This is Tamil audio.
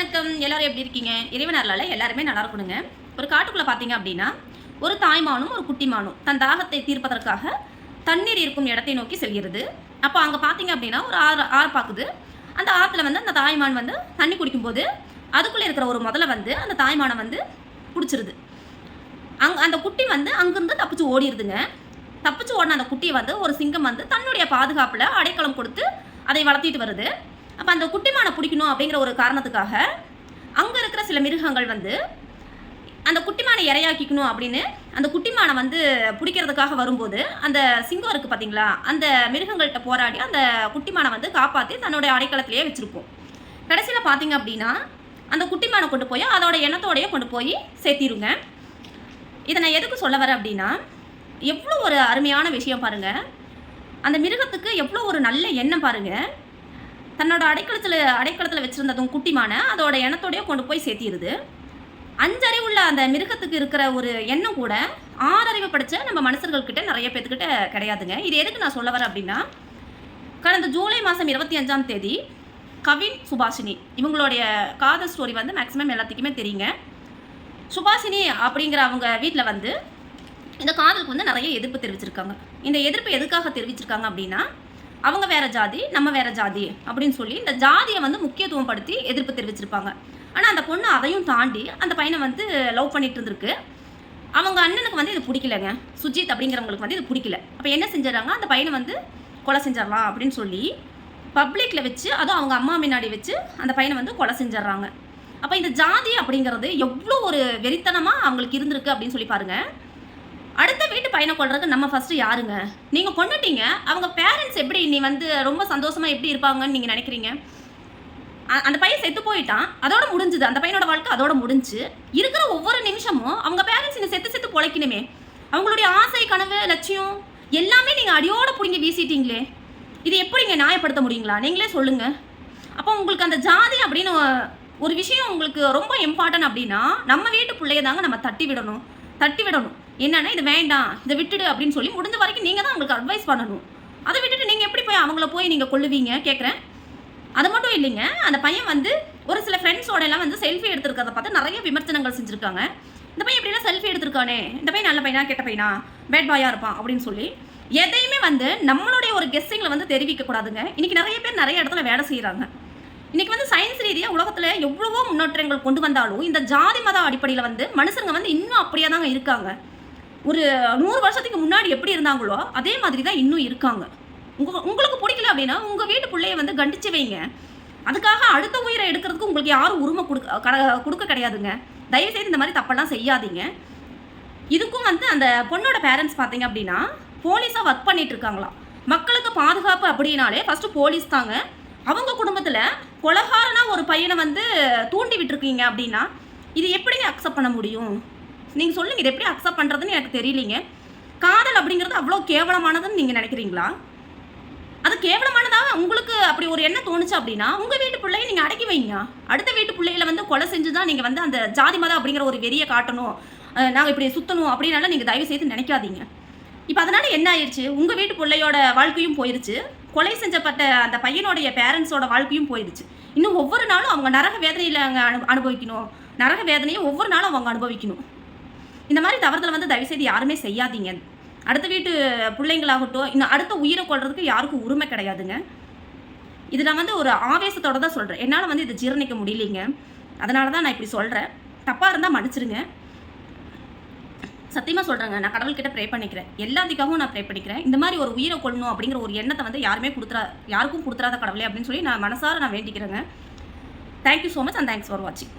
வணக்கம். எல்லாரும் எப்படி இருக்கீங்க? இறைவன் அருளால எல்லாருமே நல்லா இருக்கணுங்க. ஒரு காட்டுக்குள்ள பார்த்தீங்க அப்படின்னா, ஒரு தாய்மானும் ஒரு குட்டிமானும் தன் தாகத்தை தீர்ப்பதற்காக தண்ணீர் இருக்கும் இடத்தை நோக்கி செல்கிறது. அப்போ அங்கே பார்த்தீங்க அப்படின்னா ஒரு ஆறு பார்க்குது. அந்த ஆற்றுல வந்து அந்த தாய்மான் வந்து தண்ணி குடிக்கும்போது அதுக்குள்ளே இருக்கிற ஒரு முதல்ல வந்து அந்த தாய்மானை வந்து பிடிச்சிருது. அந்த குட்டி வந்து அங்கேருந்து தப்பிச்சு ஓடிடுதுங்க. தப்பிச்சு ஓடின அந்த குட்டியை வந்து ஒரு சிங்கம் வந்து தன்னுடைய பாதுகாப்பில் அடைக்கலம் கொடுத்து அதை வளர்த்திட்டு வருது. அப்போ அந்த குட்டிமானை பிடிக்கணும் அப்படிங்கிற ஒரு காரணத்துக்காக அங்கே இருக்கிற சில மிருகங்கள் வந்து அந்த குட்டிமானை இரையாக்கிக்கணும் அப்படின்னு அந்த குட்டிமானை வந்து பிடிக்கிறதுக்காக வரும்போது அந்த சிங்கம் இருக்குது பார்த்தீங்களா, அந்த மிருகங்கள்கிட்ட போராடி அந்த குட்டிமானை வந்து காப்பாற்றி தன்னுடைய அடைக்கலத்திலேயே வச்சுருப்போம். கடைசியில் பார்த்தீங்க அப்படின்னா அந்த குட்டிமானை கொண்டு போய் அதோட எண்ணத்தோடையே கொண்டு போய் சேர்த்திருங்க. இதை நான் எதுக்கு சொல்ல வரேன் அப்படின்னா, எவ்வளோ ஒரு அருமையான விஷயம் பாருங்கள். அந்த மிருகத்துக்கு எவ்வளோ ஒரு நல்ல எண்ணம் பாருங்கள். தன்னோட அடைக்கலத்தில் வச்சுருந்ததும் குட்டிமான அதோட எண்ணத்தோடையே கொண்டு போய் சேர்த்திடுது. 5 அறிவுள்ள அந்த மிருகத்துக்கு இருக்கிற ஒரு எண்ணம் கூட 6 அறிவு படித்த நம்ம மனுஷர்கள்கிட்ட நிறைய பேர்த்துக்கிட்ட கிடையாதுங்க. இது எதுக்கு நான் சொல்ல வரேன் அப்படின்னா, கடந்த ஜூலை மாதம் 25ஆம் தேதி கவின் சுபாஷினி இவங்களுடைய காதல் ஸ்டோரி வந்து மேக்ஸிமம் எல்லாத்துக்குமே தெரியுங்க. சுபாஷினி அப்படிங்கிற அவங்க வீட்டில் வந்து இந்த காதலுக்கு வந்து நிறைய எதிர்ப்பு தெரிவிச்சிருக்காங்க. இந்த எதிர்ப்பு எதுக்காக தெரிவிச்சிருக்காங்க அப்படின்னா, அவங்க வேறு ஜாதி நம்ம வேறு ஜாதி அப்படின்னு சொல்லி இந்த ஜாதியை வந்து முக்கியத்துவம் படுத்தி எதிர்ப்பு தெரிவிச்சிருப்பாங்க. ஆனால் அந்த பொண்ணு அதையும் தாண்டி அந்த பையனை வந்து லவ் பண்ணிட்டு இருந்திருக்கு. அவங்க அண்ணனுக்கு வந்து இது பிடிக்கலங்க. சுஜித் அப்படிங்கிறவங்களுக்கு வந்து இது பிடிக்கல. அப்போ என்ன செஞ்சிடறாங்க, அந்த பையனை வந்து கொலை செஞ்சிடலாம் அப்படின்னு சொல்லி பப்ளிக்கில் வச்சு, அதுவும் அவங்க அம்மா முன்னாடி வச்சு அந்த பையனை வந்து கொலை செஞ்சிடறாங்க. அப்போ இந்த ஜாதி அப்படிங்கிறது எவ்வளோ ஒரு வெறித்தனமாக அவங்களுக்கு இருந்திருக்கு அப்படின்னு சொல்லி பாருங்கள். அடுத்த வீட்டு பையனை கொள்றதுக்கு நம்ம ஃபஸ்ட்டு யாருங்க? நீங்கள் கொண்டுட்டீங்க, அவங்க பேரண்ட்ஸ் எப்படி நீ வந்து ரொம்ப சந்தோஷமாக எப்படி இருப்பாங்கன்னு நீங்கள் நினைக்கிறீங்க? அந்த பையன் செத்து போயிட்டான், அதோட முடிஞ்சுது. அந்த பையனோட வாழ்க்கை அதோட முடிஞ்சு. இருக்கிற ஒவ்வொரு நிமிஷமும் அவங்க பேரண்ட்ஸ் இந்த செத்து பொழைக்கணுமே. அவங்களுடைய ஆசை, கனவு, லட்சியம் எல்லாமே நீங்கள் அடியோட பிடிங்க வீசிட்டீங்களே. இது எப்படிங்க நியாயப்படுத்த முடியுங்களா? நீங்களே சொல்லுங்கள். அப்போ உங்களுக்கு அந்த ஜாதி அப்படின்னு ஒரு விஷயம் உங்களுக்கு ரொம்ப இம்பார்ட்டன்ட் அப்படின்னா, நம்ம வீட்டு பிள்ளைய தாங்க நம்ம தட்டி விடணும். என்னன்னா, இது வேண்டாம், இதை விட்டுடு அப்படின்னு சொல்லி முடிஞ்ச வரைக்கும் நீங்கள் தான் அவங்களுக்கு அட்வைஸ் பண்ணணும். அதை விட்டுட்டு நீங்கள் எப்படி போய் அவங்கள போய் நீங்கள் கொள்ளுவீங்க கேட்குறேன். அது மட்டும் இல்லைங்க, அந்த பையன் வந்து ஒரு சில ஃப்ரெண்ட்ஸோட எல்லாம் வந்து செல்ஃபி எடுத்துருக்கிறத பார்த்து நிறைய விமர்சனங்கள் செஞ்சுருக்காங்க. இந்த பையன் எப்படிலாம் செல்ஃபி எடுத்திருக்கானே, இந்த பையன் நல்ல பையனா கெட்ட பையனா, பேட் பாயாக இருப்பான் அப்படின்னு சொல்லி எதையுமே வந்து நம்மளுடைய ஒரு கெஸ்ஸிங்கில் வந்து தெரிவிக்கக்கூடாதுங்க. இன்றைக்கி நிறைய பேர் நிறைய இடத்துல வேலை செய்கிறாங்க. இன்றைக்கி வந்து சயின்ஸ் ரீதியாக உலகத்தில் எவ்வளவோ முன்னேற்றங்கள் கொண்டு வந்தாலும் இந்த ஜாதி மத அடிப்படையில் வந்து மனுஷங்க வந்து இன்னும் அப்படியே தாங்க இருக்காங்க. ஒரு 100 வருஷத்துக்கு முன்னாடி எப்படி இருந்தாங்களோ அதே மாதிரி தான் இன்னும் இருக்காங்க. உங்களுக்கு பிடிக்கல அப்படின்னா உங்கள் வீட்டு பிள்ளைய வந்து கண்டிச்சு வைங்க. அதுக்காக அடுத்த உயிரை எடுக்கிறதுக்கு உங்களுக்கு யாரும் உரிமை கொடுக்க கிடையாதுங்க. தயவுசெய்து இந்த மாதிரி தப்பெல்லாம் செய்யாதீங்க. இதுக்கும் வந்து அந்த பொண்ணோட பேரண்ட்ஸ் பார்த்தீங்க அப்படின்னா போலீஸாக ஒர்க் பண்ணிட்டு இருக்காங்களாம். மக்களுக்கு பாதுகாப்பு அப்படின்னாலே ஃபஸ்ட்டு போலீஸ் தாங்க. அவங்க குடும்பத்தில் கொலகாரனா ஒரு பையனை வந்து தூண்டி விட்டுருக்கீங்க அப்படின்னா இது எப்படிங்க அக்செப்ட் பண்ண முடியும்? நீங்கள் சொல்லுங்கள், இது எப்படி அக்செப்ட் பண்ணுறதுன்னு எனக்கு தெரியலிங்க. காதல் அப்படிங்கிறது அவ்வளோ கேவலமானதுன்னு நீங்கள் நினைக்கிறீங்களா? அது கேவலமானதாக உங்களுக்கு அப்படி ஒரு எண்ணம் தோணுச்சு அப்படின்னா உங்கள் வீட்டு பிள்ளையை நீங்கள் அடக்கி வைங்க. அடுத்த வீட்டு பிள்ளைகளை வந்து கொலை செஞ்சு தான் நீங்கள் வந்து அந்த ஜாதி மதம் அப்படிங்கிற ஒரு வெறியை காட்டணும், நாங்கள் இப்படி சுற்றணும் அப்படின்னால நீங்கள் தயவு செய்து நினைக்காதீங்க. இப்போ அதனால் என்ன ஆயிடுச்சு, உங்கள் வீட்டு பிள்ளையோட வாழ்க்கையும் போயிடுச்சு, கொலை செஞ்சப்பட்ட அந்த பையனுடைய பேரண்ட்ஸோட வாழ்க்கையும் போயிடுச்சு. இன்னும் ஒவ்வொரு நாளும் அவங்க நரக வேதனையில் அங்கே அனுபவிக்கணும். நரக வேதனையை ஒவ்வொரு நாளும் அவங்க அனுபவிக்கணும். இந்த மாதிரி தவறுதலை வந்து தயவுசெய்து யாருமே செய்யாதீங்க. அடுத்த வீட்டு பிள்ளைங்களாகட்டும், இன்னும் அடுத்த உயிரை கொள்றதுக்கு யாருக்கும் உரிமை கிடையாதுங்க. இது நான் வந்து ஒரு ஆவேசத்தோடு தான் சொல்கிறேன். என்னால் வந்து இதை ஜீரணிக்க முடியலைங்க. அதனால தான் நான் இப்படி சொல்கிறேன். தப்பாக இருந்தால் மன்னிச்சிருங்க. சத்தியமாக சொல்கிறேங்க, நான் கடவுள்கிட்ட ப்ரே பண்ணிக்கிறேன். எல்லாத்துக்காகவும் நான் ப்ரே பண்ணிக்கிறேன். இந்த மாதிரி ஒரு உயிரை கொள்ளணும் அப்படிங்கிற ஒரு எண்ணத்தை வந்து யாருக்கும் கொடுத்துறாத கடவுளே அப்படின்னு சொல்லி நான் மனசார வேண்டிக்கிறேங்க. Thank you so much and thanks for வாட்சிங்.